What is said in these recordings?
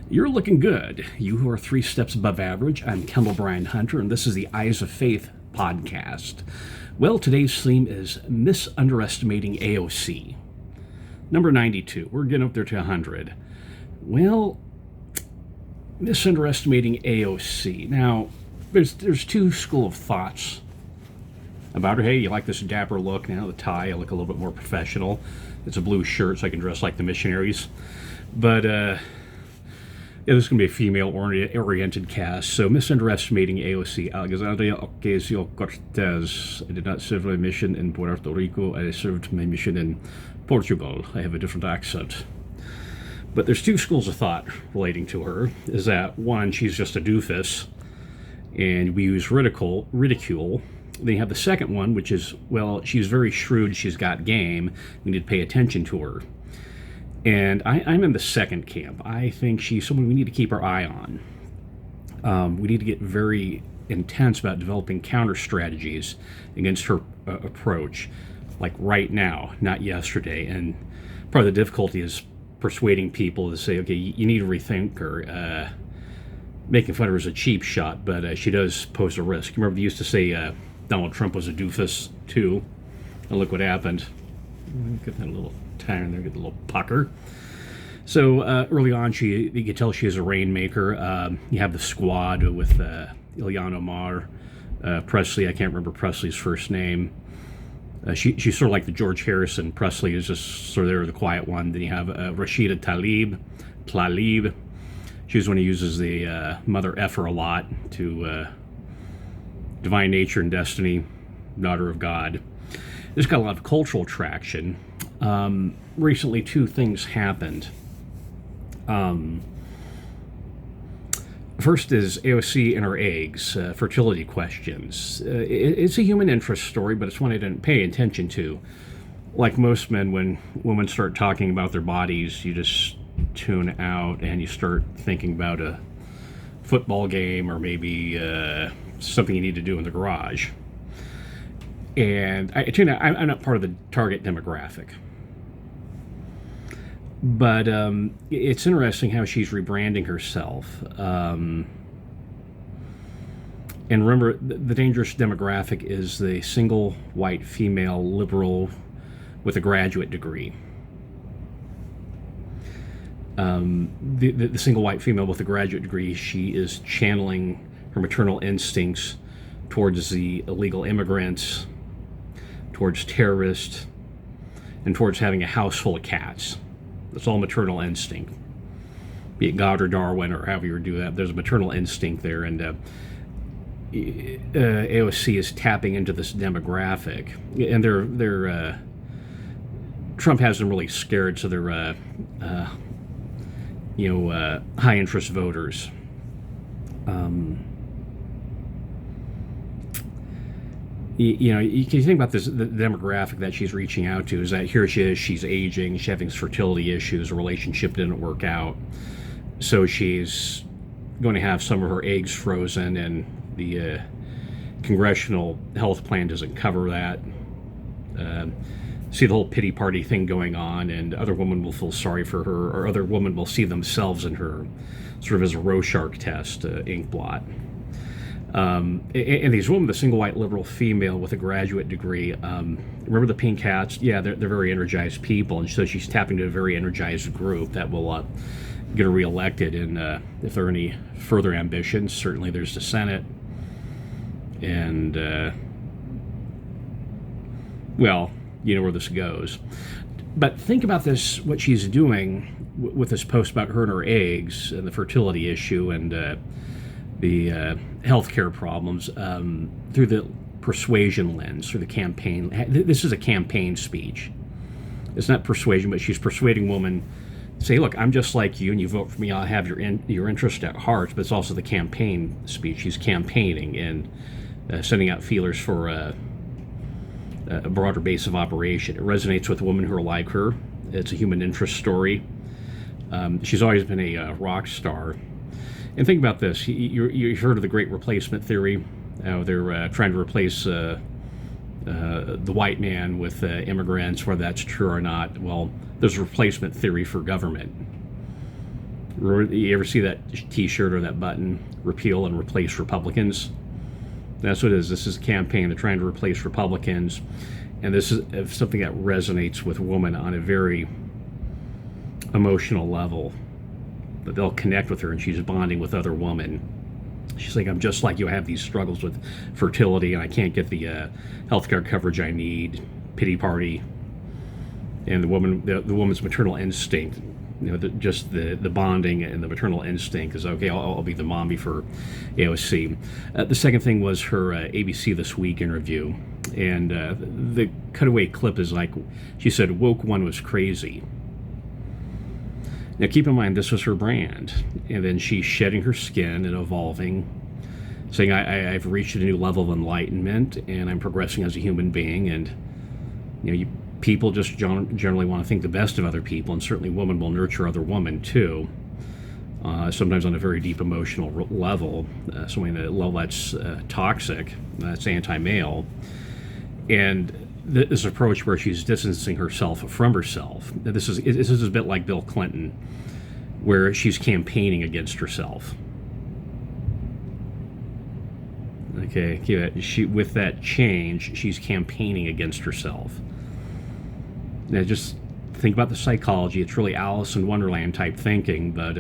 You're looking good. You who are 3 steps above average. I'm Kendall Bryan Hunter, and this is the Eyes of Faith podcast. Well, today's theme is Misunderestimating AOC. Number 92. We're getting up there to 100. Well, Misunderestimating AOC. Now, there's two school of thoughts about her. Hey, you like this dapper look? Now the tie, I look a little bit more professional. It's a blue shirt, so I can dress like the missionaries. But, yeah, this is going to be a female-oriented cast. So, Misunderestimating AOC. Alexandria Ocasio-Cortez. I did not serve my mission in Puerto Rico. I served my mission in Portugal. I have a different accent. But there's two schools of thought relating to her. Is that, one, she's just a doofus, and we use ridicule. Then you have the second one, which is, well, she's very shrewd, she's got game, we need to pay attention to her. And I'm in the second camp. I think she's someone we need to keep our eye on. We need to get very intense about developing counter strategies against her approach, like right now, not yesterday. And part of the difficulty is persuading people to say, okay, you need to rethink her. Making fun of her is a cheap shot, but she does pose a risk. Remember they used to say Donald Trump was a doofus, too. And look what happened. Get that little time there, get a little pucker. So early on, you can tell she is a rainmaker. You have the squad with Ilhan Omar, Presley. I can't remember Presley's first name. She's sort of like the George Harrison. Presley is just sort of there, the quiet one. Then you have Rashida Tlaib. She's one who uses the mother effer a lot to divine nature and destiny, daughter of God. This got a lot of cultural traction. Recently, two things happened. First is AOC and her eggs, fertility questions. It's a human interest story, but it's one I didn't pay attention to. Like most men, when women start talking about their bodies, you just tune out and you start thinking about a football game or maybe something you need to do in the garage. And I tune out. I'm not part of the target demographic. But it's interesting how she's rebranding herself. And remember, the dangerous demographic is the single white female liberal with a graduate degree. The single white female with a graduate degree, she is channeling her maternal instincts towards the illegal immigrants, towards terrorists, and towards having a house full of cats. It's all maternal instinct. Be it God or Darwin or however you do that, there's a maternal instinct there, and AOC is tapping into this demographic, and they're Trump has them really scared, so they're high interest voters. You can think about this, the demographic that she's reaching out to is that here she is, she's aging, she's having fertility issues, a relationship didn't work out, so she's going to have some of her eggs frozen, and the congressional health plan doesn't cover that. See the whole pity party thing going on, and other women will feel sorry for her, or other women will see themselves in her, sort of as a Rorschach test, ink blot. And these women, the single white liberal female with a graduate degree, remember the pink hats? Yeah, they're very energized people, and so she's tapping to a very energized group that will get her reelected. And if there are any further ambitions, certainly there's the Senate. And, well, you know where this goes. But think about this, what she's doing with this post about her and her eggs and the fertility issue and the healthcare problems through the persuasion lens, through the campaign. This is a campaign speech. It's not persuasion, but she's persuading women. Say, look, I'm just like you, and you vote for me. I'll have your interest at heart. But it's also the campaign speech. She's campaigning and sending out feelers for a broader base of operation. It resonates with women who are like her. It's a human interest story. She's always been a rock star. And think about this. You've heard of the Great Replacement Theory. They're trying to replace the white man with immigrants, whether that's true or not. Well, there's a replacement theory for government. You ever see that T-shirt or that button, repeal and replace Republicans? That's what it is. This is a campaign. They're trying to replace Republicans. And this is something that resonates with women on a very emotional level. That they'll connect with her, and she's bonding with other women. She's like, I'm just like you. I have these struggles with fertility, and I can't get the healthcare coverage I need. Pity party. And the woman's maternal instinct, the bonding and the maternal instinct is, okay, I'll be the mommy for AOC. The second thing was her ABC This Week interview. And the cutaway clip is like, she said, woke one was crazy. Now, keep in mind, this was her brand. And then she's shedding her skin and evolving, saying, I've reached a new level of enlightenment, and I'm progressing as a human being. And, people just generally want to think the best of other people, and certainly women will nurture other women, too. Sometimes on a very deep emotional level, something at a level that's toxic, that's anti-male. And this approach where she's distancing herself from herself. This is a bit like Bill Clinton, where she's campaigning against herself. Okay, with that change, she's campaigning against herself. Now, just think about the psychology. It's really Alice in Wonderland type thinking, but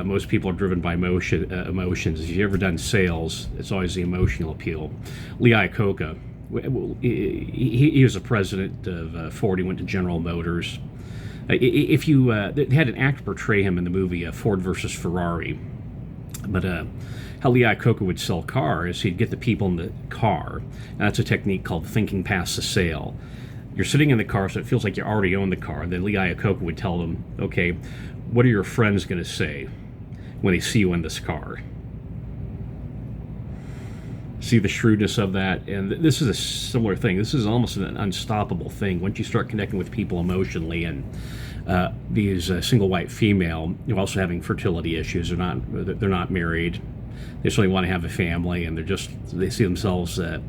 most people are driven by emotions. If you've ever done sales, it's always the emotional appeal. Lee Iacocca, he was a president of Ford. He went to General Motors. If you they had an actor portray him in the movie Ford versus Ferrari, but how Lee Iacocca would sell cars, he'd get the people in the car. Now, that's a technique called thinking past the sale. You're sitting in the car, so it feels like you already own the car. And then Lee Iacocca would tell them, okay, what are your friends going to say when they see you in this car? See the shrewdness of that? And this is a similar thing. This is almost an unstoppable thing. Once you start connecting with people emotionally, and these single white female, also having fertility issues, they're not married. They certainly want to have a family, and they see themselves an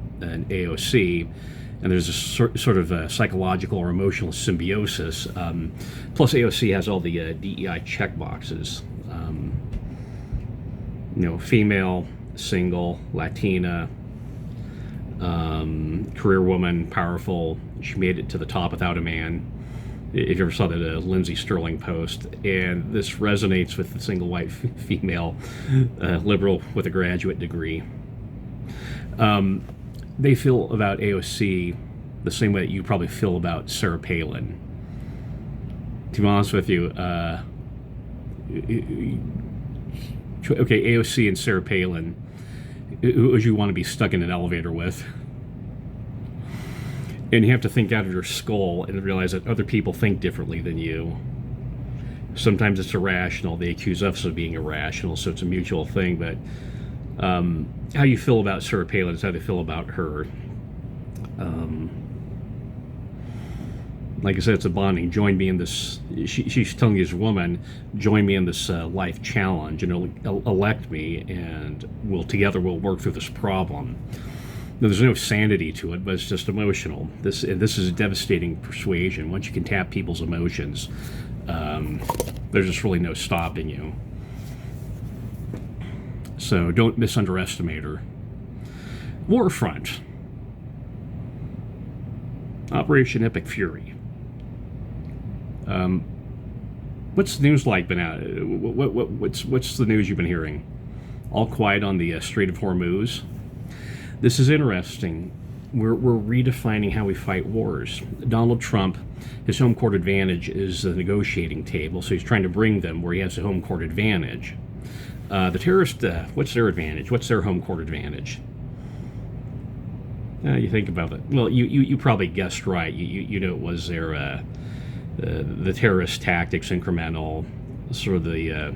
AOC, and there's a sort of psychological or emotional symbiosis. Plus, AOC has all the DEI check boxes. Female, single, Latina, career woman, powerful. She made it to the top without a man. If you ever saw that Lindsay Sterling post, and this resonates with the single white female liberal with a graduate degree. They feel about AOC the same way that you probably feel about Sarah Palin. To be honest with you, okay, AOC and Sarah Palin, who would you want to be stuck in an elevator with? And you have to think out of your skull and realize that other people think differently than you. Sometimes it's irrational. They accuse us of being irrational, so it's a mutual thing. But how you feel about Sarah Palin is how they feel about her. Like I said, it's a bonding. Join me in this. She's telling this woman, join me in this life challenge, and elect me, and together we'll work through this problem. There's no sanity to it, but it's just emotional. This is a devastating persuasion. Once you can tap people's emotions, there's just really no stopping you. So don't misunderestimate her. Warfront. Operation Epic Fury. What's the news like been out? What's the news you've been hearing? All quiet on the Strait of Hormuz. This is interesting. We're redefining how we fight wars. Donald Trump, his home court advantage is the negotiating table, so he's trying to bring them where he has a home court advantage. The terrorists, what's their advantage? What's their home court advantage? You think about it. Well, you probably guessed right. You know it was their the terrorist tactics, incremental, sort of the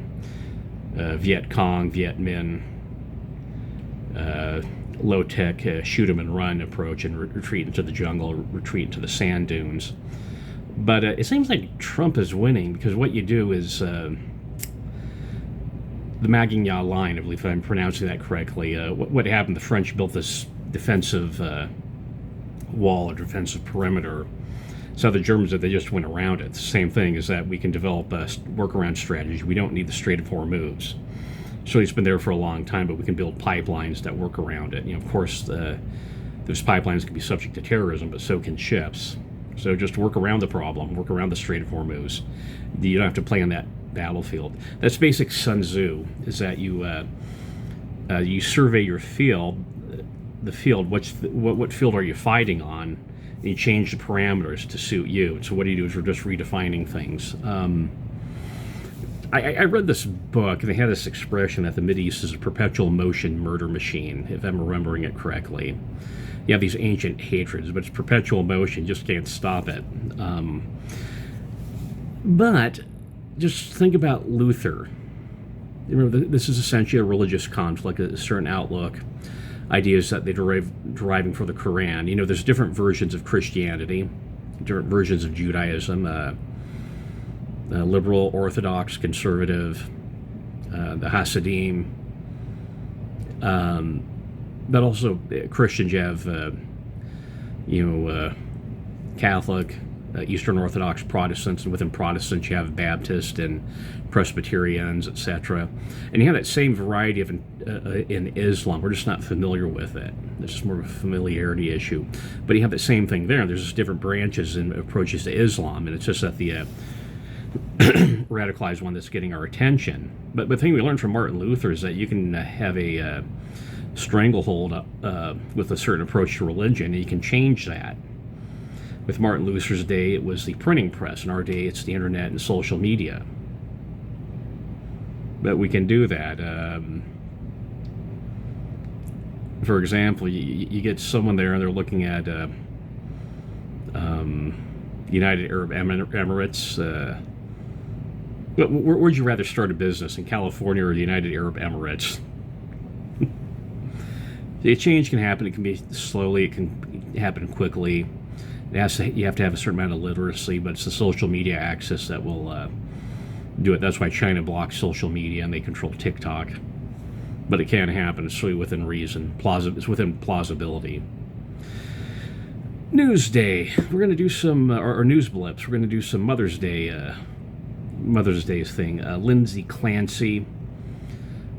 Viet Cong, Viet Minh, low-tech shoot 'em and run approach, and retreat into the jungle, retreat into the sand dunes. But it seems like Trump is winning, because what you do is the Maginot Line, I believe if I'm pronouncing that correctly. What happened, the French built this defensive wall or defensive perimeter So the Germans did, they just went around it. The same thing is that we can develop a workaround strategy. We don't need the Strait of Hormuz. So it's been there for a long time, but we can build pipelines that work around it. Of course, those pipelines can be subject to terrorism, but so can ships. So just work around the problem, work around the Strait of Hormuz. You don't have to play on that battlefield. That's basic Sun Tzu, is that you survey your field, the field, what field are you fighting on, and you change the parameters to suit you. So what do you do is we're just redefining things. I read this book, and they had this expression that the Mideast is a perpetual motion murder machine, if I'm remembering it correctly. You have these ancient hatreds, but it's perpetual motion, just can't stop it. But just think about Luther. Remember, this is essentially a religious conflict, a certain outlook, ideas that they're deriving from the Quran. There's different versions of Christianity, different versions of Judaism, liberal, Orthodox, conservative, the Hasidim. But also Christians, you have, Catholic, Eastern Orthodox Protestants, and within Protestants you have Baptist and Presbyterians, etc. And you have that same variety of in Islam. We're just not familiar with it. It's just more of a familiarity issue. But you have the same thing there. There's just different branches and approaches to Islam, and it's just that the radicalized one that's getting our attention. But the thing we learned from Martin Luther is that you can have a stranglehold with a certain approach to religion, and you can change that. With Martin Luther's day, it was the printing press. In our day, it's the internet and social media. But we can do that. For example, you get someone there and they're looking at United Arab Emirates. Where would you rather start a business, in California or the United Arab Emirates? The change can happen. It can be slowly. It can happen quickly. You have to have a certain amount of literacy, but it's the social media access that will do it. That's why China blocks social media and they control TikTok. But it can happen. It's really within reason. It's within plausibility. News Day. We're going to do some, or news blips. We're going to do some Mother's Day thing. Lindsay Clancy.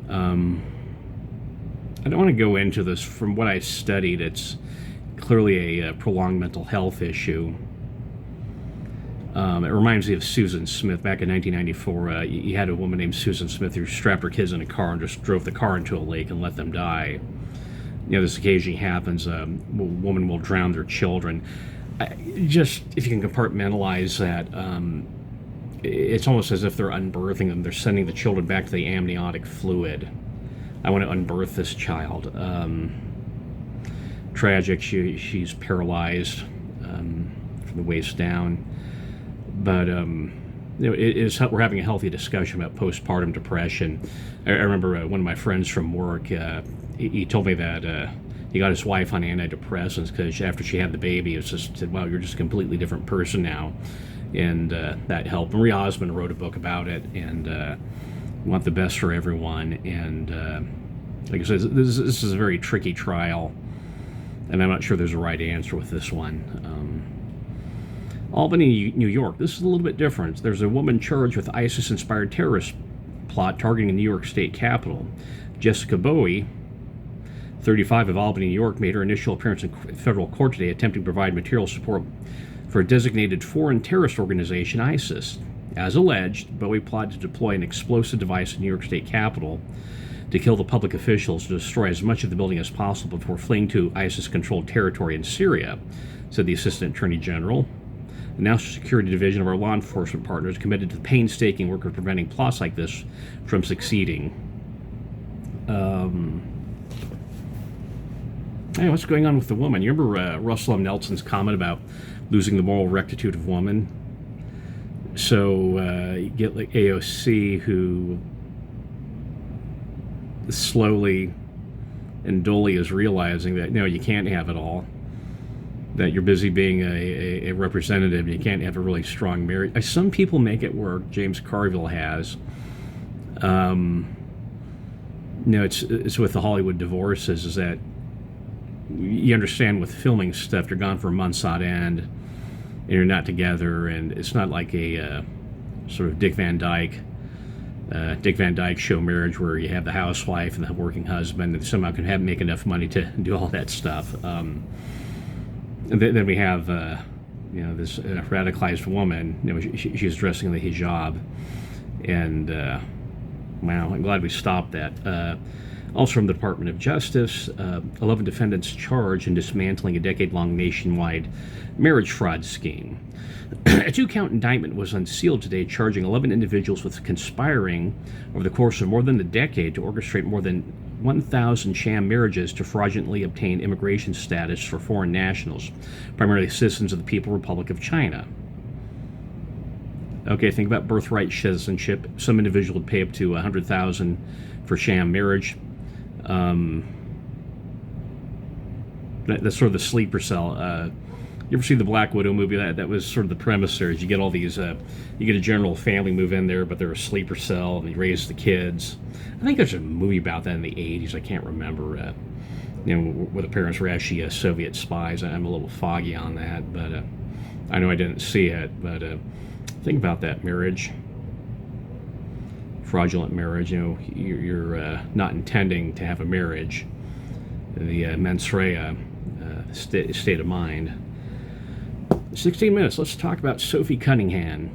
I don't want to go into this. From what I studied, it's clearly a prolonged mental health issue. It reminds me of Susan Smith. Back in 1994, you had a woman named Susan Smith who strapped her kids in a car and just drove the car into a lake and let them die. This occasionally happens. A woman will drown their children. Just, if you can compartmentalize that, it's almost as if they're unbirthing them. They're sending the children back to the amniotic fluid. I want to unbirth this child. Tragic. She's paralyzed from the waist down. But we're having a healthy discussion about postpartum depression. I remember one of my friends from work. He told me that he got his wife on antidepressants because after she had the baby, it was just said, "Wow, you're just a completely different person now," and that helped. Marie Osmond wrote a book about it, and want the best for everyone. And like I said, this is a very tricky trial, and I'm not sure there's a right answer with this one. Albany, New York. This is a little bit different. There's a woman charged with ISIS-inspired terrorist plot targeting the New York State Capitol. Jessica Bowie, 35, of Albany, New York, made her initial appearance in federal court today, attempting to provide material support for a designated foreign terrorist organization, ISIS. As alleged, Bowie plotted to deploy an explosive device in New York State Capitol to kill the public officials, to destroy as much of the building as possible before fleeing to ISIS-controlled territory in Syria, said the Assistant Attorney General. The National Security Division of our law enforcement partners committed to the painstaking work of preventing plots like this from succeeding. Hey, what's going on with the woman? You remember Russell M. Nelson's comment about losing the moral rectitude of woman? So you get like AOC, who slowly and dully is realizing that, no, you can't have it all. That you're busy being a representative, you can't have a really strong marriage. Some people make it work. James Carville has. It's with the Hollywood divorces, is that you understand with filming stuff, you're gone for months on end. and you're not together, and it's not like a sort of Dick Van Dyke show marriage where you have the housewife and the working husband and somehow can make enough money to do all that stuff. And then we have this radicalized woman. She's dressing in the hijab, and wow, I'm glad we stopped that. Also from the Department of Justice, 11 defendants charged in dismantling a decade-long nationwide marriage fraud scheme. A 2-count indictment was unsealed today, charging 11 individuals with conspiring over the course of more than a decade to orchestrate more than 1,000 sham marriages to fraudulently obtain immigration status for foreign nationals, primarily citizens of the People's Republic of China. Okay, think about birthright citizenship. Some individual would pay up to $100,000 for sham marriage. That's sort of the sleeper cell. You ever see the Black Widow movie? That was sort of the premise there. Is you get all these, you get a general family move in there, but they're a sleeper cell, and they raise the kids. I think there's a movie about that in the 80s. I can't remember. Where the parents were actually Soviet spies. I'm a little foggy on that, but I know I didn't see it. But think about that marriage, fraudulent marriage. You're not intending to have a marriage. The mens rea, state of mind. 16 minutes. Let's talk about Sophie Cunningham.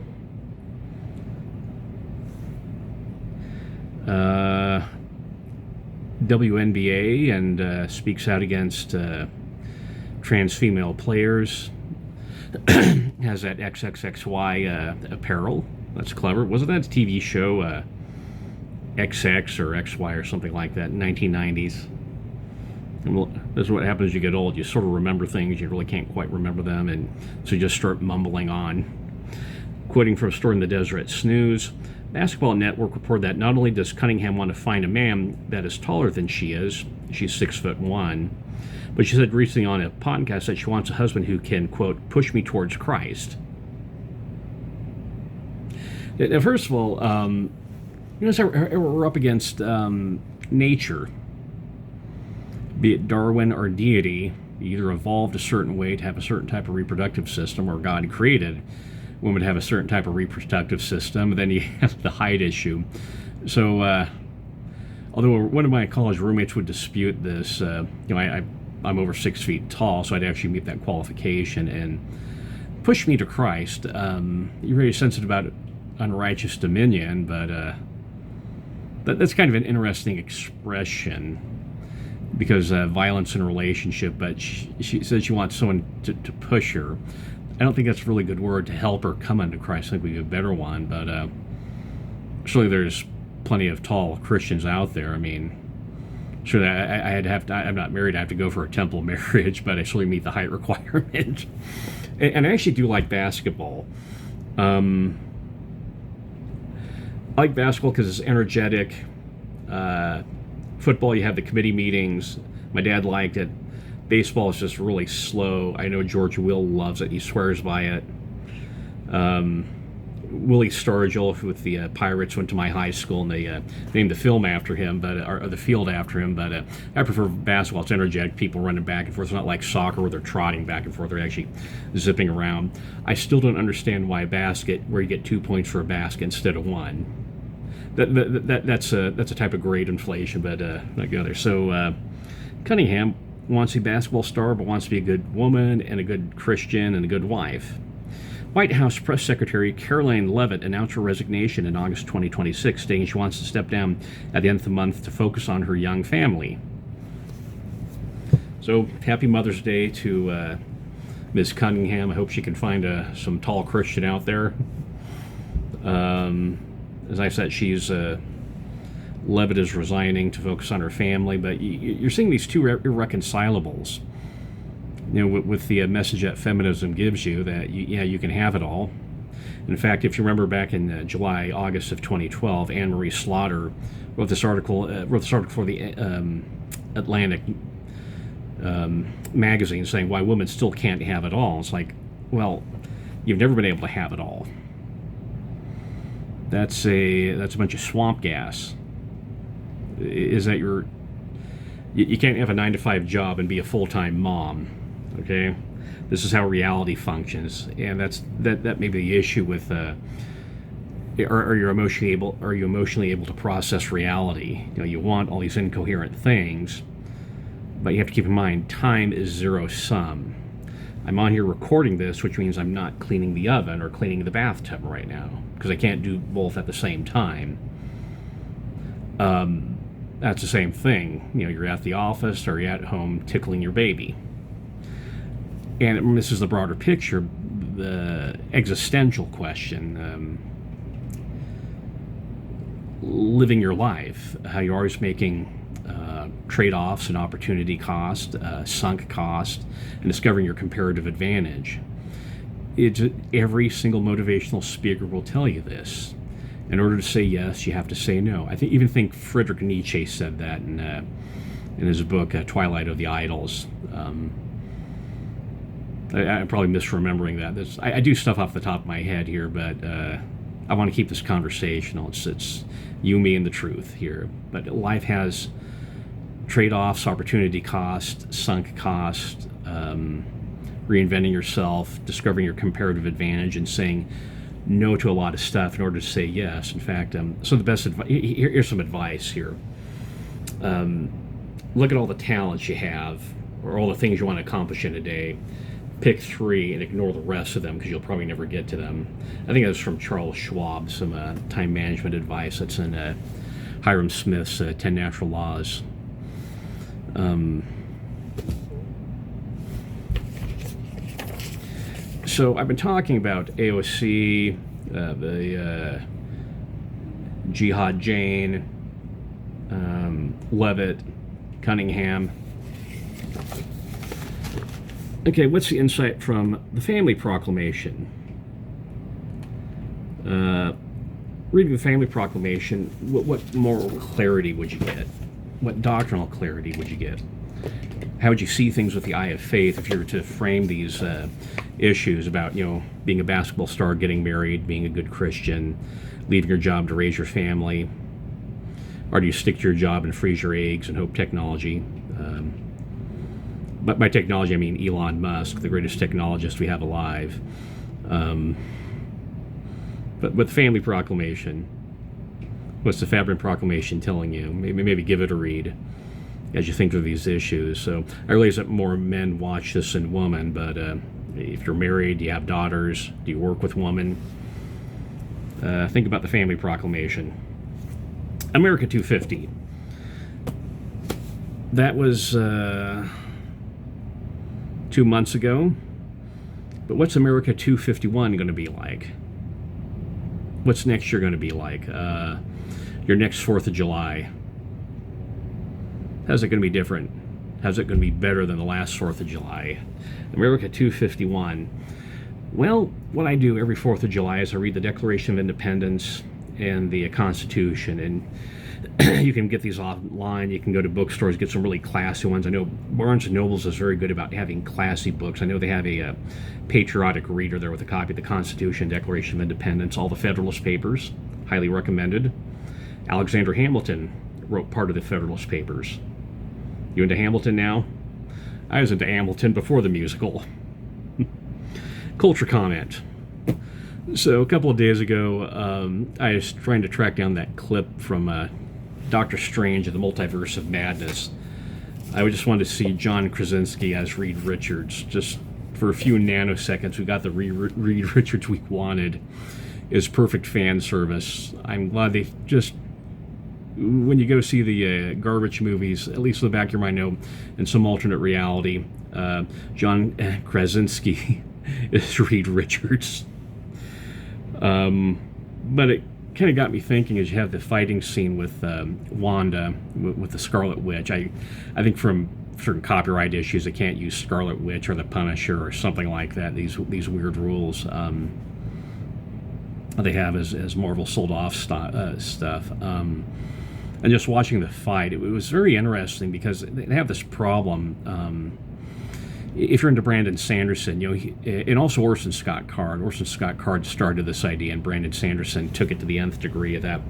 WNBA and speaks out against trans female players. Has that XXXY apparel. That's clever. Wasn't that a TV show, XX or XY or something like that in 1990s? And this is what happens as you get old. You sort of remember things, you really can't quite remember them, and so you just start mumbling on. Quoting from a story in the Deseret Snooze, Basketball Network reported that not only does Cunningham want to find a man that is taller than she is, she's 6'1", but she said recently on a podcast that she wants a husband who can, quote, push me towards Christ. Now, first of all, so we're up against nature. Be it Darwin or deity, either evolved a certain way to have a certain type of reproductive system, or God created women to have a certain type of reproductive system. Then you have the height issue. So, although one of my college roommates would dispute this, I'm over 6 feet tall, so I'd actually meet that qualification and push me to Christ. You're very sensitive about unrighteous dominion, but that's kind of an interesting expression. Because violence in a relationship, but she says she wants someone to push her. I don't think that's a really good word to help her come unto Christ. I think we need a better one, but surely there's plenty of tall Christians out there. I mean, sure, I'm not married, I have to go for a temple marriage, but I surely meet the height requirement. And I actually do like basketball. I like basketball because it's energetic. Football, you have the committee meetings. My dad liked it. Baseball is just really slow. I know George Will loves it. He swears by it. Willie Stargell with the Pirates went to my high school, and they named the film after him, or the field after him. But I prefer basketball. It's energetic. People running back and forth. It's not like soccer where they're trotting back and forth. They're actually zipping around. I still don't understand why where you get 2 points for a basket instead of one. That's a type of grade inflation, but not go there. So Cunningham wants to be a basketball star, but wants to be a good woman and a good Christian and a good wife. White House Press Secretary Caroline Leavitt announced her resignation in August 2026, stating she wants to step down at the end of the month to focus on her young family. So happy Mother's Day to Ms. Cunningham. I hope she can find some tall Christian out there. As I said, Leavitt is resigning to focus on her family, but you're seeing these two irreconcilables. With the message that feminism gives you, that you can have it all. In fact, if you remember back in August of 2012, Anne Marie Slaughter wrote this article for the Atlantic magazine, saying why women still can't have it all. It's like, well, you've never been able to have it all. That's a bunch of swamp gas. Is that you can't have a 9-to-5 job and be a full-time mom, okay? This is how reality functions, and that may be the issue with. Are you emotionally able? Are you emotionally able to process reality? You want all these incoherent things, but you have to keep in mind time is zero sum. I'm on here recording this, which means I'm not cleaning the oven or cleaning the bathtub right now because I can't do both at the same time. That's the same thing. You're at the office or you're at home tickling your baby. And this is the broader picture, the existential question. Living your life, how you're always making trade-offs and opportunity cost, sunk cost, and discovering your comparative advantage. Every single motivational speaker will tell you this. In order to say yes, you have to say no. I even think Friedrich Nietzsche said that in his book Twilight of the Idols. I'm probably misremembering that. I do stuff off the top of my head here, but I want to keep this conversational. It's you, me, and the truth here. But life has trade-offs, opportunity cost, sunk cost, reinventing yourself, discovering your comparative advantage, and saying no to a lot of stuff in order to say yes. In fact, so the best advice, here's some advice here. Look at all the talents you have, or all the things you want to accomplish in a day. Pick 3 and ignore the rest of them because you'll probably never get to them. I think that's from Charles Schwab, some time management advice that's in Hiram Smith's 10 Natural Laws. So I've been talking about AOC, the Jihad Jane, Levitt, Cunningham. Okay, what's the insight from the Family Proclamation? Reading the Family Proclamation, what moral clarity would you get? What doctrinal clarity would you get? How would you see things with the eye of faith if you were to frame these issues about, being a basketball star, getting married, being a good Christian, leaving your job to raise your family? Or do you stick to your job and freeze your eggs and hope technology? But by technology, I mean Elon Musk, the greatest technologist we have alive. But with the Family Proclamation, what's the Family Proclamation telling you? Maybe give it a read as you think of these issues. So I realize that more men watch this than women, but if you're married, do you have daughters, do you work with women? Think about the Family Proclamation. America 250. That was 2 months ago. But what's America 251 going to be like? What's next year going to be like? Your next 4th of July. How's it going to be different? How's it going to be better than the last 4th of July? America 251. Well, what I do every 4th of July is I read the Declaration of Independence and the Constitution, and you can get these online. You can go to bookstores, get some really classy ones. I know Barnes & Nobles is very good about having classy books. I know they have a patriotic reader there with a copy of the Constitution, Declaration of Independence, all the Federalist Papers, highly recommended. Alexander Hamilton wrote part of the Federalist Papers. You into Hamilton now? I was into Hamilton before the musical. Culture comment. So a couple of days ago, I was trying to track down that clip from Doctor Strange and the Multiverse of Madness. I just wanted to see John Krasinski as Reed Richards. Just for a few nanoseconds, we got the Reed Richards we wanted. Is perfect fan service. I'm glad they just... When you go see the garbage movies, at least in the back of your mind, know in some alternate reality, John Krasinski is Reed Richards. But it kind of got me thinking as you have the fighting scene with Wanda, with the Scarlet Witch. I think from certain copyright issues, they can't use Scarlet Witch or the Punisher or something like that. These weird rules they have as Marvel sold off stuff. And just watching the fight, it was very interesting because they have this problem. If you're into Brandon Sanderson, and also Orson Scott Card. Orson Scott Card started this idea, and Brandon Sanderson took it to the nth degree of that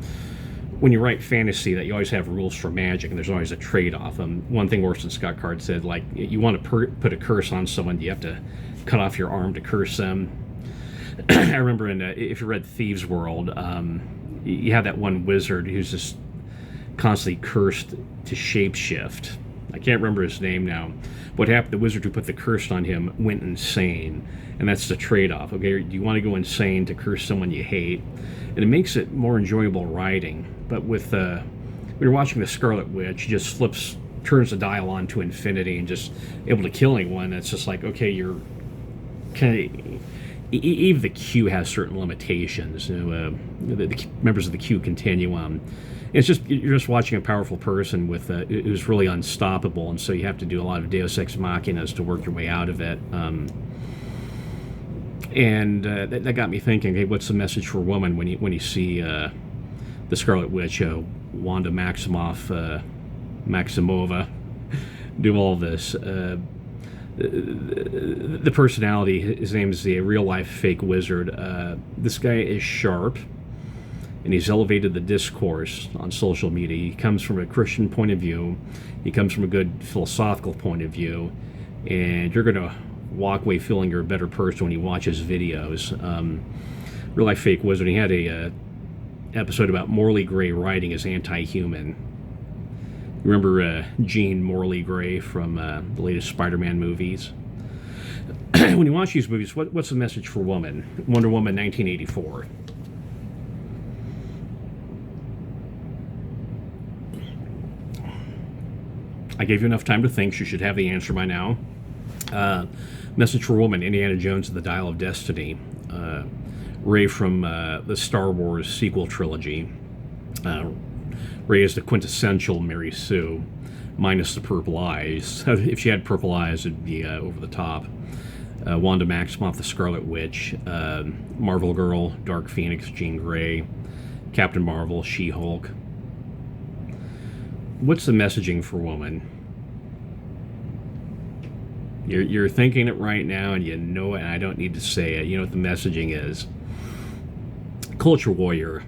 when you write fantasy that you always have rules for magic, and there's always a trade-off. One thing Orson Scott Card said, like, you want to put a curse on someone, you have to cut off your arm to curse them. I remember if you read Thieves' World, you have that one wizard who's just constantly cursed to shapeshift. I can't remember his name now. What happened, the wizard who put the curse on him went insane, and that's the trade-off. Okay, do you want to go insane to curse someone you hate? And it makes it more enjoyable writing. But with when you're watching The Scarlet Witch, he just turns the dial on to infinity and just able to kill anyone. It's just like, okay, you're kind of... Even the Q has certain limitations. The members of the Q continuum. It's just, you're just watching a powerful person who's really unstoppable, and so you have to do a lot of Deus Ex Machinas to work your way out of it. That got me thinking, hey, what's the message for women when you see the Scarlet Witch, Wanda Maximoff, Maximova, do all this? The personality, his name is the real-life fake wizard. This guy is sharp, and he's elevated the discourse on social media. He comes from a Christian point of view. He comes from a good philosophical point of view, and you're going to walk away feeling you're a better person when you watch his videos. Real-life fake wizard. He had a episode about Morley Gray writing as anti-human. Remember Jean Morley Gray from the latest Spider-Man movies? When you watch these movies, what's the message for woman? Wonder Woman 1984. I gave you enough time to think. You should have the answer by now. Message for woman, Indiana Jones and the Dial of Destiny. Rey from the Star Wars sequel trilogy. Rey is the quintessential Mary Sue, minus the purple eyes. If she had purple eyes, it'd be over the top. Wanda Maximoff, the Scarlet Witch. Marvel Girl, Dark Phoenix, Jean Grey. Captain Marvel, She-Hulk. What's the messaging for woman? You're thinking it right now, and you know it, and I don't need to say it. You know what the messaging is. Culture warrior.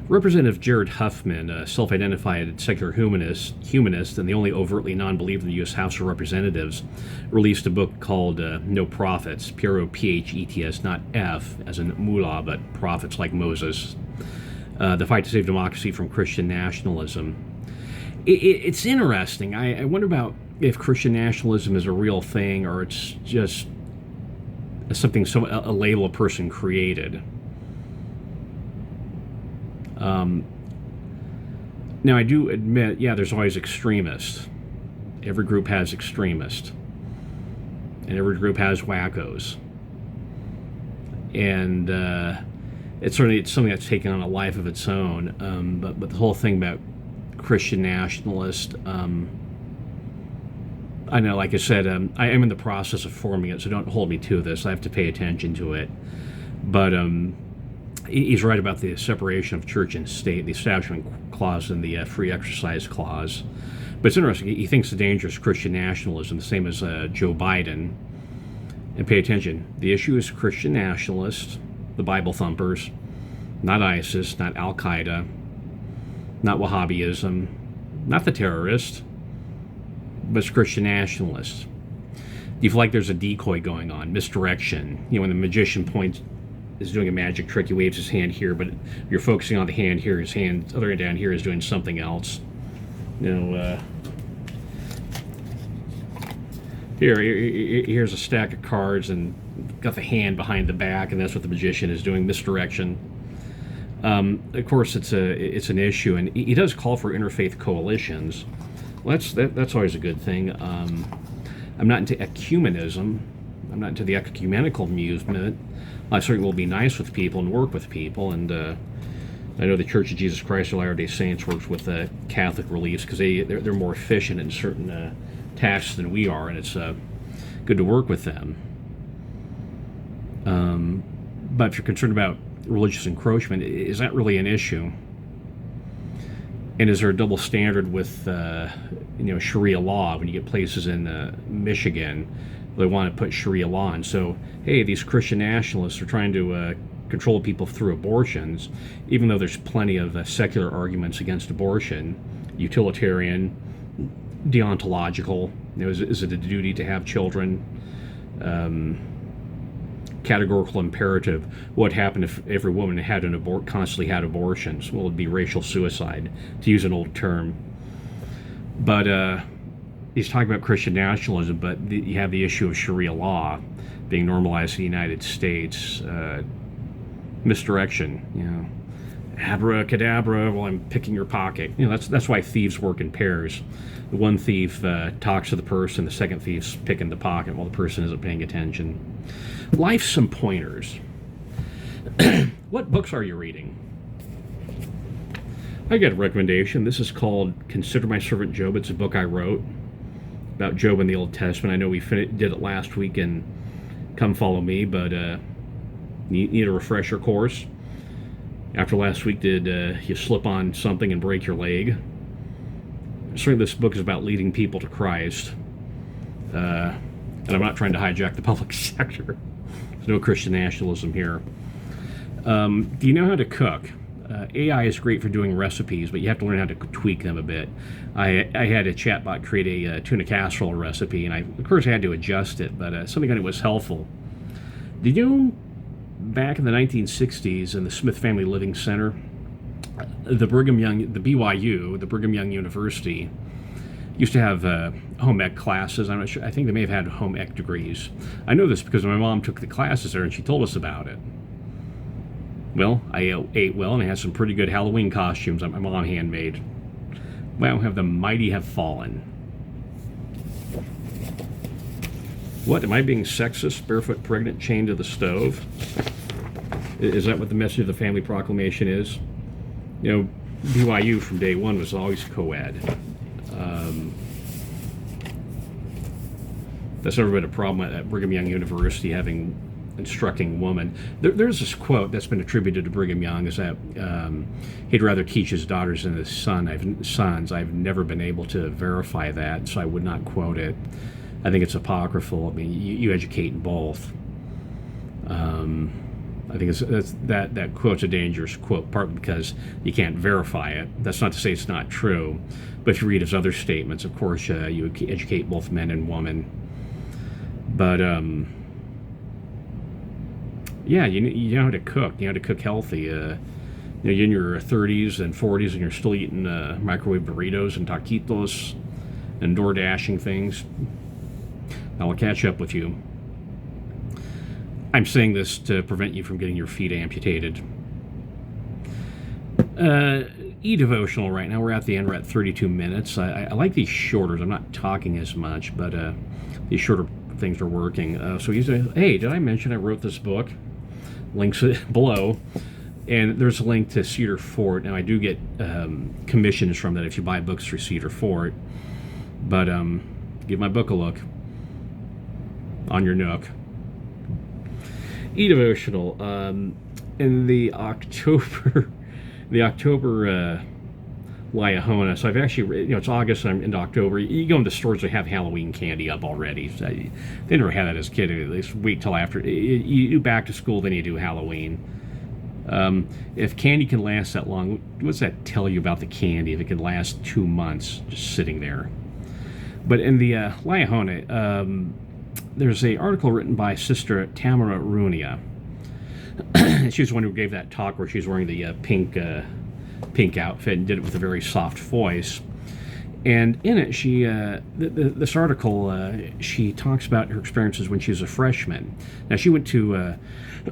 Representative Jared Huffman, a self-identified secular humanist, and the only overtly non-believer in the U.S. House of Representatives, released a book called No Prophets, P-R-O-P-H-E-T-S, not F, as in mullah, but prophets like Moses. The fight to save democracy from Christian nationalism. It's interesting. I wonder about if Christian nationalism is a real thing, or it's just something, a label a person created. Now, I do admit, yeah, there's always extremists. Every group has extremists. And every group has wackos. And it's something that's taken on a life of its own. But the whole thing about Christian nationalist, I know, like I said, I am in the process of forming it, so don't hold me to this. I have to pay attention to it. But he's right about the separation of church and state, the Establishment Clause and the Free Exercise Clause. But it's interesting. He thinks the danger is Christian nationalism, the same as Joe Biden. And pay attention. The issue is Christian nationalists, the Bible thumpers, not ISIS, not Al-Qaeda, not Wahhabism, not the terrorists, but it's Christian nationalists. Do you feel like there's a decoy going on, misdirection? You know, when the magician is doing a magic trick, he waves his hand here, but you're focusing on the hand here, his hand, other hand down here is doing something else. You know, here's a stack of cards and got the hand behind the back, and that's what the magician is doing, misdirection. Of course, it's an issue, and he does call for interfaith coalitions. Well, that's always a good thing. I'm not into ecumenism. I'm not into the ecumenical movement. I certainly will be nice with people and work with people, and I know the Church of Jesus Christ of Latter-day Saints works with Catholic reliefs because they're more efficient in certain tasks than we are, and it's good to work with them. But if you're concerned about religious encroachment, is that really an issue? And is there a double standard with Sharia law? When you get places in Michigan, they want to put Sharia law in. So, hey, these Christian nationalists are trying to control people through abortions, even though there's plenty of secular arguments against abortion, utilitarian, deontological. Is it a duty to have children? Categorical imperative. What happened if every woman constantly had abortions? Well, it'd be racial suicide, to use an old term. But he's talking about Christian nationalism, but you have the issue of Sharia law being normalized in the United States. Misdirection, abracadabra while I'm picking your pocket. That's why thieves work in pairs. The one thief talks to the person, the second thief's picking the pocket while the person isn't paying attention. Life's some pointers. What books are you reading? I got a recommendation. This is called Consider My Servant Job. It's a book I wrote about Job in the Old Testament. I know we did it last week in Come Follow Me, but need a refresher course. After last week, did you slip on something and break your leg? Certainly this book is about leading people to Christ. And I'm not trying to hijack the public sector. There's no Christian nationalism here. Do you know how to cook? AI is great for doing recipes, but you have to learn how to tweak them a bit. I had a chatbot create a tuna casserole recipe, and of course I had to adjust it, but something on it was helpful. Did you know back in the 1960s in the Smith Family Living Center, the BYU, the Brigham Young University, used to have home ec classes. I'm not sure. I think they may have had home ec degrees. I know this because my mom took the classes there and she told us about it. Well, I ate well and I had some pretty good Halloween costumes that my mom handmade. Well, have the mighty have fallen. What, am I being sexist, barefoot, pregnant, chained to the stove? Is that what the message of the family proclamation is? BYU from day one was always co-ed. That's never been a problem at Brigham Young University instructing women. There's this quote that's been attributed to Brigham Young, is that he'd rather teach his daughters than his sons. I've never been able to verify that, so I would not quote it. I think it's apocryphal. I mean, you educate in both. I think that quote's a dangerous quote, partly because you can't verify it. That's not to say it's not true, but if you read his other statements, of course, you educate both men and women. But yeah, you know how to cook. You know how to cook healthy. You're in your 30s and 40s, and you're still eating microwave burritos and taquitos and door dashing things. I'll catch up with you. I'm saying this to prevent you from getting your feet amputated. E-devotional right now. We're at the end. We're at 32 minutes. I like these shorter. I'm not talking as much, but these shorter things are working. So he's hey, did I mention I wrote this book? Links below. And there's a link to Cedar Fort. Now, I do get commissions from that if you buy books through Cedar Fort. But give my book a look on your Nook. E-devotional. In the October Liahona. So I've actually, it's August and I'm into October. You go into stores that have Halloween candy up already. So they never had that as a kid. At least wait till after. You do back to school, then you do Halloween. If candy can last that long, what's that tell you about the candy? If it can last 2 months just sitting there. But in the Liahona, there's an article written by Sister Tamara Runia. She was the one who gave that talk where she was wearing the pink outfit and did it with a very soft voice. And in it, this article, she talks about her experiences when she was a freshman. Now, she went to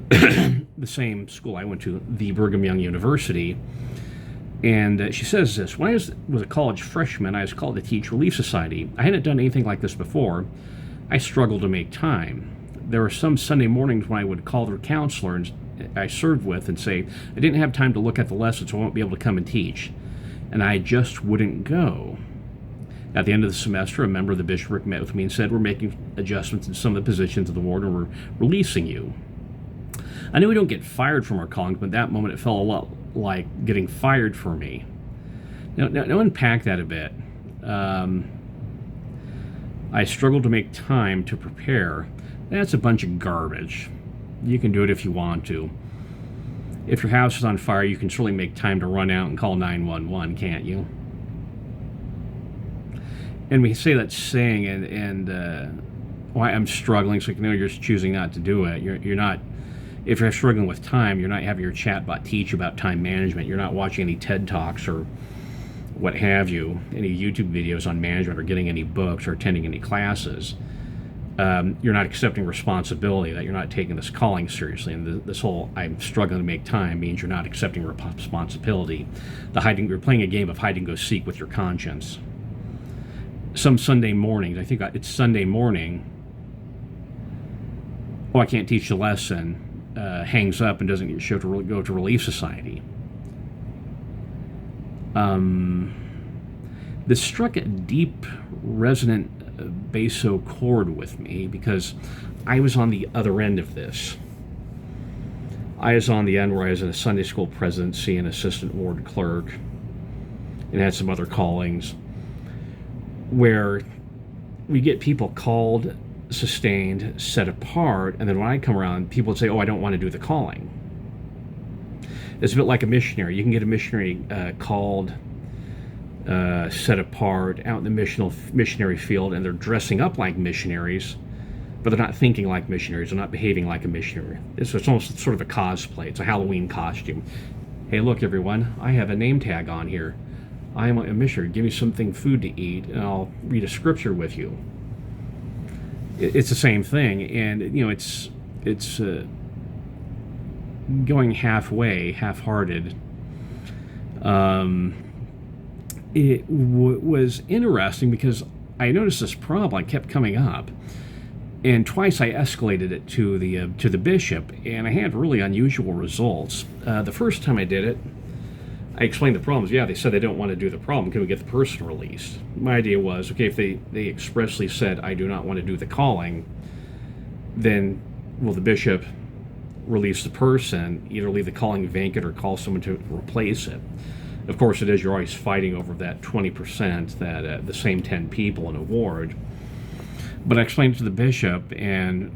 the same school I went to, the Brigham Young University. And she says this: when I was a college freshman, I was called to teach Relief Society. I hadn't done anything like this before. I struggled to make time. There were some Sunday mornings when I would call the counselor I served with and say, I didn't have time to look at the lesson, so I won't be able to come and teach. And I just wouldn't go. At the end of the semester, a member of the bishopric met with me and said, we're making adjustments in some of the positions of the ward and we're releasing you. I know we don't get fired from our callings, but at that moment it felt a lot like getting fired for me. Now unpack that a bit. I struggled to make time to prepare. That's a bunch of garbage. You can do it if you want to. If your house is on fire, you can surely make time to run out and call 911, can't you? And we say that saying, and why I'm struggling, so you're just choosing not to do it. You're not, if you're struggling with time, you're not having your chatbot teach you about time management. You're not watching any TED Talks or what have you, any YouTube videos on management, or getting any books, or attending any classes. You're not accepting responsibility, that you're not taking this calling seriously. And this whole I'm struggling to make time means you're not accepting responsibility. You're playing a game of hide and go seek with your conscience. Some Sunday mornings, I think it's Sunday morning, I can't teach the lesson, hangs up and doesn't go to Relief Society. This struck a deep, resonant basso chord with me because I was on the other end of this. I was on the end where I was in a Sunday school presidency and assistant ward clerk and had some other callings where we get people called, sustained, set apart, and then when I come around, people would say, I don't want to do the calling. It's a bit like a missionary. You can get a missionary called, set apart, out in the missionary field, and they're dressing up like missionaries, but they're not thinking like missionaries. They're not behaving like a missionary. It's almost sort of a cosplay. It's a Halloween costume. Hey, look, everyone, I have a name tag on here. I am a missionary. Give me something, food to eat, and I'll read a scripture with you. It's the same thing, and it's going halfway, half-hearted. It was interesting because I noticed this problem kept coming up, and twice I escalated it to the bishop, and I had really unusual results. The first time I did it, I explained the problems. Yeah, they said they don't want to do the problem. Can we get the person released? My idea was, okay, if they expressly said, I do not want to do the calling, then will the bishop release the person, either leave the calling vacant or call someone to replace it? Of course, you're always fighting over that 20%, that the same 10 people in a ward. But I explained it to the bishop, and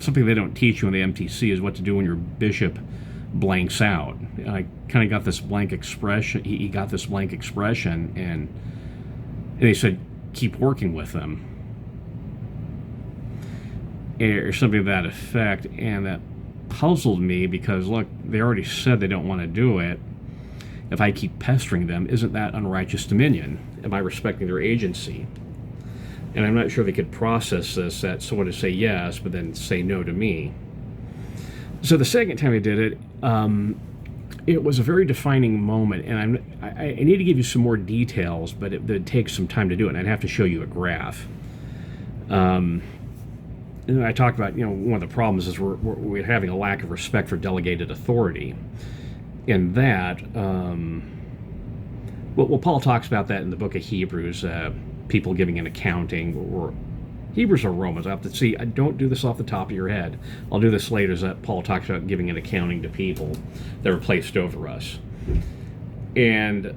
something they don't teach you in the MTC is what to do when your bishop blanks out. And I kind of got this blank expression. He got this blank expression, and they said, keep working with them, or something to that effect. And that puzzled me because, look, they already said they don't want to do it. If I keep pestering them, isn't that unrighteous dominion? Am I respecting their agency? And I'm not sure they could process this, that someone to say yes, but then say no to me. So the second time I did it, it was a very defining moment, and I need to give you some more details, but it takes some time to do it, and I'd have to show you a graph. And I talked about, one of the problems is we're having a lack of respect for delegated authority. And that, well, Paul talks about that in the book of Hebrews, people giving an accounting, or Hebrews or Romans. I have to see. I don't do this off the top of your head. I'll do this later. Is that Paul talks about giving an accounting to people that are placed over us. And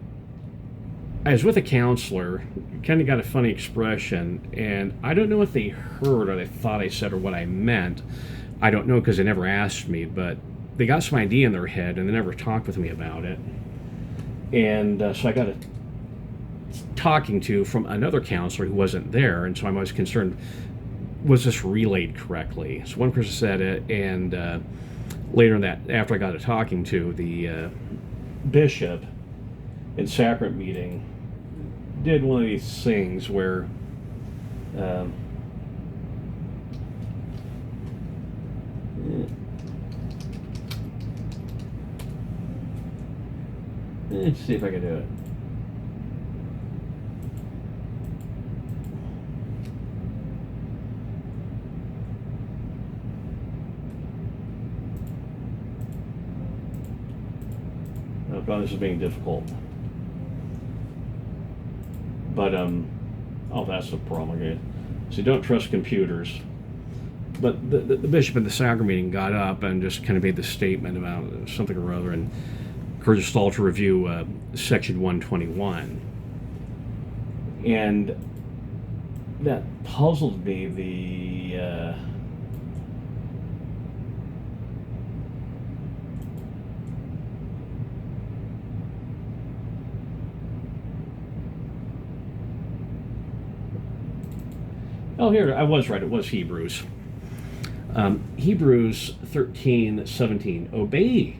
I was with a counselor, kind of got a funny expression, and I don't know what they heard or they thought I said or what I meant. I don't know because they never asked me, but they got some idea in their head and they never talked with me about it. And so I got a talking to from another counselor who wasn't there, and so I'm always concerned, was this relayed correctly? So one person said it, and later in that, after I got a talking to, the bishop in sacrament meeting did one of these things where let's see if I can do it. Probably this is being difficult, but oh, that's the problem. Okay, so don't trust computers. But the bishop in the sacrament meeting got up and just kind of made the statement about something or other, and encouraged us all to review section 121, and that puzzled me. Oh, here, I was right. It was Hebrews. Hebrews 13:17.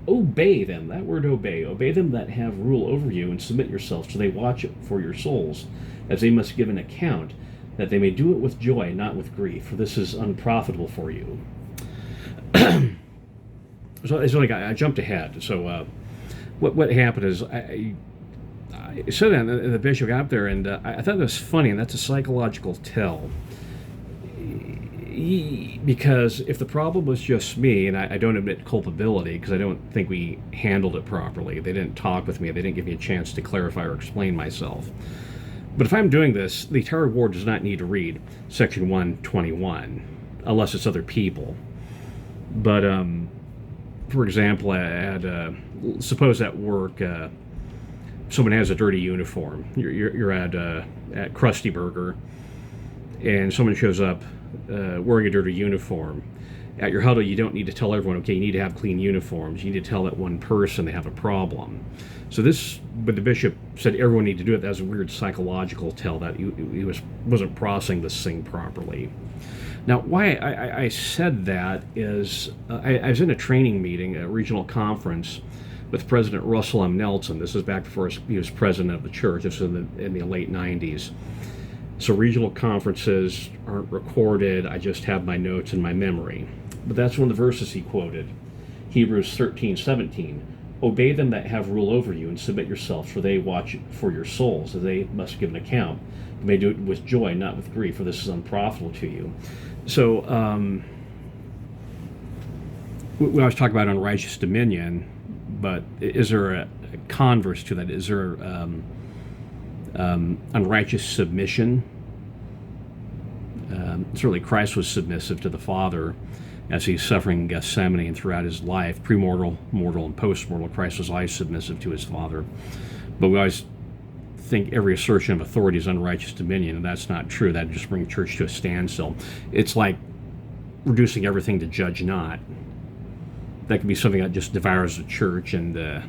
Obey them. That word obey. Obey them that have rule over you, and submit yourselves, so they watch for your souls, as they must give an account, that they may do it with joy, not with grief, for this is unprofitable for you. So I jumped ahead. So what happened is I said that, and the bishop got up there, and I thought that was funny, and that's a psychological tell. Because if the problem was just me, and I don't admit culpability because I don't think we handled it properly, they didn't talk with me, they didn't give me a chance to clarify or explain myself. But if I'm doing this, the entire ward does not need to read section 121, unless it's other people. But, for example, suppose at work, someone has a dirty uniform. You're at Krusty Burger, and someone shows up wearing a dirty uniform. At your huddle, you don't need to tell everyone, okay, you need to have clean uniforms. You need to tell that one person they have a problem. So but the bishop said everyone needed to do it. That was a weird psychological tell that he wasn't processing this thing properly. Now, why I said that is I was in a training meeting, a regional conference, with President Russell M. Nelson. This is back before he was president of the church. This was in the late 90s. So regional conferences aren't recorded. I just have my notes in my memory. But that's one of the verses he quoted. Hebrews 13:17. Obey them that have rule over you, and submit yourselves, for they watch for your souls, as they must give an account. You may do it with joy, not with grief, for this is unprofitable to you. So we always talk about unrighteous dominion, but is there a converse to that? Is there unrighteous submission? Certainly Christ was submissive to the Father as he's suffering in Gethsemane and throughout his life, premortal, mortal, and postmortal. Christ was always submissive to his Father. But we always think every assertion of authority is unrighteous dominion, and that's not true. That would just bring church to a standstill. It's like reducing everything to judge not. That could be something that just devours the church, and the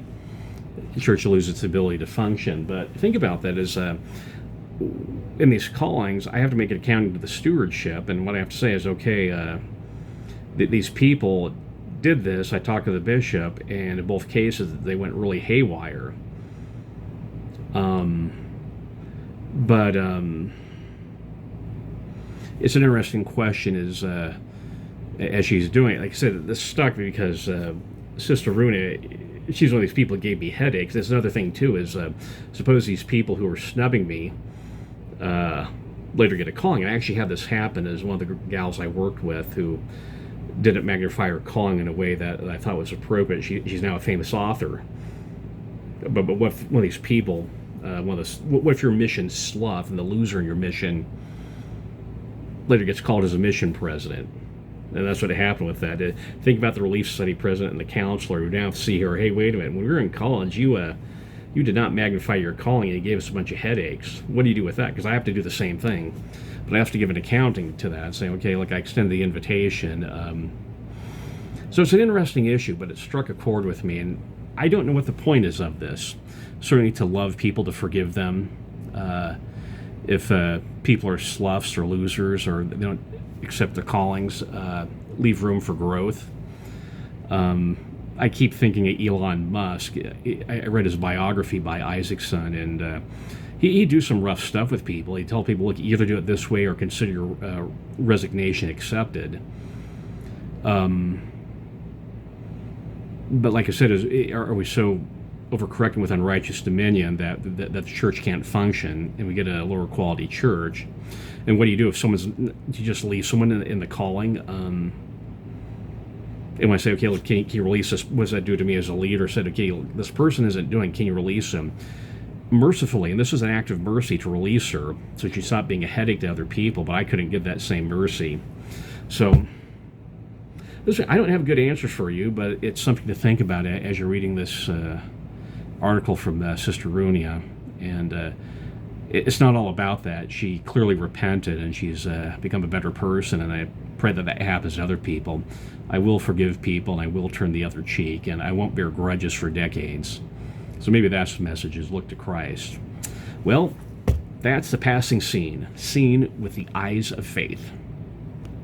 church loses its ability to function. But think about that as in these callings, I have to make an accounting to the stewardship, and what I have to say is, okay, these people did this. I talked to the bishop, and in both cases, they went really haywire. But it's an interesting question as she's doing it. Like I said, this stuck me because Sister Runa, she's one of these people that gave me headaches. There's another thing, too, is suppose these people who are snubbing me later get a calling. I actually had this happen as one of the gals I worked with who didn't magnify her calling in a way that I thought was appropriate. She's now a famous author. But what if one of these people, what if your mission's slough and the loser in your mission later gets called as a mission president? And that's what happened with that. Think about the Relief Society president and the counselor who now see her, hey, wait a minute, when we were in college, you did not magnify your calling and you gave us a bunch of headaches. What do you do with that? Because I have to do the same thing. But I have to give an accounting to that, saying, okay, look, I extended the invitation. So it's an interesting issue, but it struck a chord with me, and I don't know what the point is of this. Certainly to love people, to forgive them. If people are sloughs or losers or they don't accept their callings, leave room for growth. I keep thinking of Elon Musk. I read his biography by Isaacson, and he'd do some rough stuff with people. He'd tell people, look, you either do it this way or consider your resignation accepted. But like I said, are we so overcorrecting with unrighteous dominion that the church can't function and we get a lower quality church? And what do you do if you just leave someone in the calling? And when I say, okay, look, can you release this? What does that do to me as a leader? Said, okay, this person isn't doing, can you release him? Mercifully, and this is an act of mercy to release her, so she stopped being a headache to other people, but I couldn't give that same mercy. So, listen, I don't have good answers for you, but it's something to think about as you're reading this article from Sister Runia. And it's not all about that. She clearly repented, and she's become a better person, and I pray that happens to other people. I will forgive people, and I will turn the other cheek, and I won't bear grudges for decades. So maybe that's the message, is look to Christ. Well, That's the passing scene, seen with the eyes of faith.